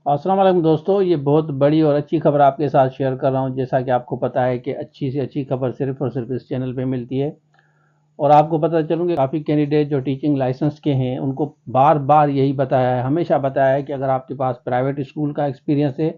अस्सलाम वालेकुम दोस्तों, ये बहुत बड़ी और अच्छी खबर आपके साथ शेयर कर रहा हूँ। जैसा कि आपको पता है कि अच्छी से अच्छी खबर सिर्फ और सिर्फ इस चैनल पे मिलती है। और आपको पता चलूँ कि काफ़ी कैंडिडेट जो टीचिंग लाइसेंस के हैं उनको बार बार यही बताया है, हमेशा बताया है कि अगर आपके पास प्राइवेट स्कूल का एक्सपीरियंस है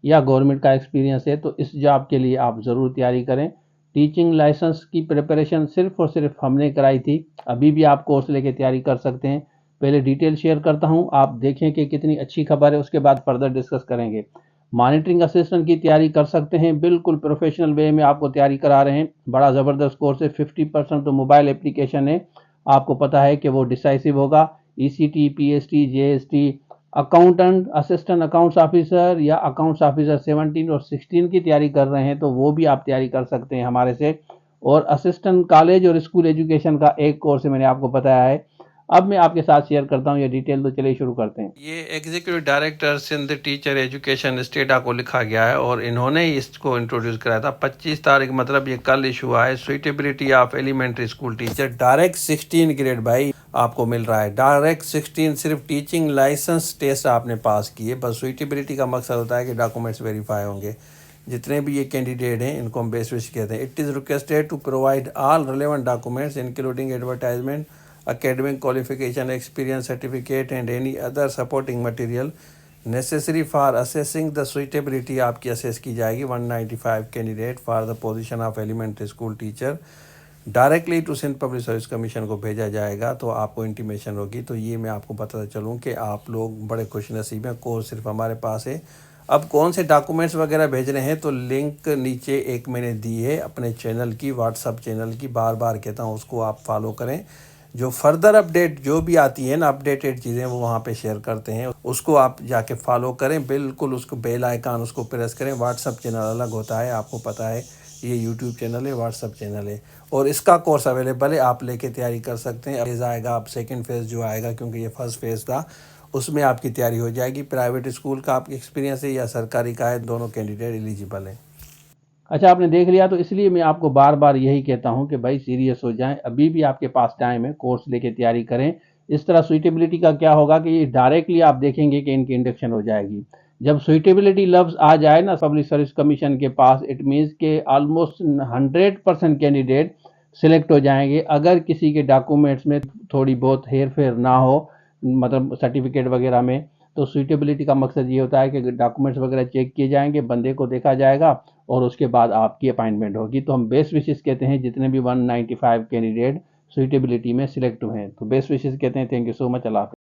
या गवर्नमेंट का एक्सपीरियंस है तो इस जॉब के लिए आप ज़रूर तैयारी करें। टीचिंग लाइसेंस की प्रिपरेशन सिर्फ और सिर्फ हमने कराई थी। अभी भी आप कोर्स लेके तैयारी कर सकते हैं। पहले डिटेल शेयर करता हूं, आप देखें कि कितनी अच्छी खबर है, उसके बाद फर्दर डिस्कस करेंगे। मॉनिटरिंग असिस्टेंट की तैयारी कर सकते हैं, बिल्कुल प्रोफेशनल वे में आपको तैयारी करा रहे हैं। बड़ा ज़बरदस्त कोर्स है। 50% तो मोबाइल एप्लीकेशन है, आपको पता है कि वो डिसाइसिव होगा। ECT, PST, JST, accountant, assistant accounts officer या अकाउंट्स ऑफिसर 17 और 16 की तैयारी कर रहे हैं तो वो भी आप तैयारी कर सकते हैं हमारे से। और असिस्टेंट कॉलेज और स्कूल एजुकेशन का एक कोर्स है, मैंने आपको बताया है। अब मैं आपके साथ शेयर करता हूँ ये डिटेल, तो चलिए शुरू करते हैं। ये executive director Sindh teacher education स्टेटा को लिखा गया है और इन्होंने ही इसको इंट्रोड्यूस कराया था 25 तारीख, मतलब ये कल इशू हुआ है। Suitability of elementary school teacher direct 16 grade भाई आपको मिल रहा है। डायरेक्ट 16, सिर्फ टीचिंग लाइसेंस टेस्ट आपने पास किए। बस सुइटेबिलिटी का मकसद होता है कि डॉक्यूमेंट्स वेरीफाई होंगे। जितने भी ये कैंडिडेट हैं इनको हम बेस विश कहते हैं। It is requested to provide all relevant documents including advertisement, academic qualification, experience certificate and any other supporting material necessary for assessing the suitability। आपकी असेस की जाएगी। 195 candidate for the position of elementary school teacher directly to Sindh public service commission को भेजा जाएगा, तो आपको intimation होगी। तो ये मैं आपको बताता चलूँ कि आप लोग बड़े खुश नसीब हैं, कोर्स सिर्फ हमारे पास है। अब कौन से डॉक्यूमेंट्स वगैरह भेज रहे हैं तो लिंक नीचे एक मैंने दी है अपने चैनल की, व्हाट्सअप चैनल की, बार बार कहता हूँ उसको आप फॉलो करें। जो फर्दर अपडेट जो भी आती है ना, अपडेटेड चीज़ें वो वहाँ पे शेयर करते हैं, उसको आप जाके फॉलो करें। बिल्कुल उसको बेल आइकन उसको प्रेस करें। व्हाट्सअप चैनल अलग होता है, आपको पता है। ये यूट्यूब चैनल है, व्हाट्सअप चैनल है। और इसका कोर्स अवेलेबल है, आप लेके तैयारी कर सकते हैं। फेज़ आएगा, आप सेकंड फेज़ जो आएगा, क्योंकि ये फर्स्ट फेज़ था, उसमें आपकी तैयारी हो जाएगी। प्राइवेट स्कूल का आपका एक्सपीरियंस है या सरकारी का है, दोनों कैंडिडेट एलिजिबल हैं। अच्छा, आपने देख लिया, तो इसलिए मैं आपको बार बार यही कहता हूं कि भाई सीरियस हो जाएं। अभी भी आपके पास टाइम है, कोर्स लेके तैयारी करें। इस तरह सुइटेबिलिटी का क्या होगा कि ये डायरेक्टली आप देखेंगे कि इनकी इंडक्शन हो जाएगी। जब सुइटेबिलिटी लफ्ज आ जाए ना पब्लिक सर्विस कमीशन के पास, इट मीन्स के ऑलमोस्ट 100% कैंडिडेट सिलेक्ट हो जाएंगे। अगर किसी के डॉक्यूमेंट्स में थोड़ी बहुत हेर फेर ना हो, मतलब सर्टिफिकेट वगैरह में, तो सुइटेबिलिटी का मकसद ये होता है कि डॉक्यूमेंट्स वगैरह चेक किए जाएंगे, बंदे को देखा जाएगा और उसके बाद आपकी अपॉइंटमेंट होगी। तो हम बेस्ट विशेस कहते हैं जितने भी 195 कैंडिडेट सुइटेबिलिटी में सिलेक्ट हुए हैं, तो बेस्ट विशेस कहते हैं। Thank you so much. अल्लाह हाफिज़।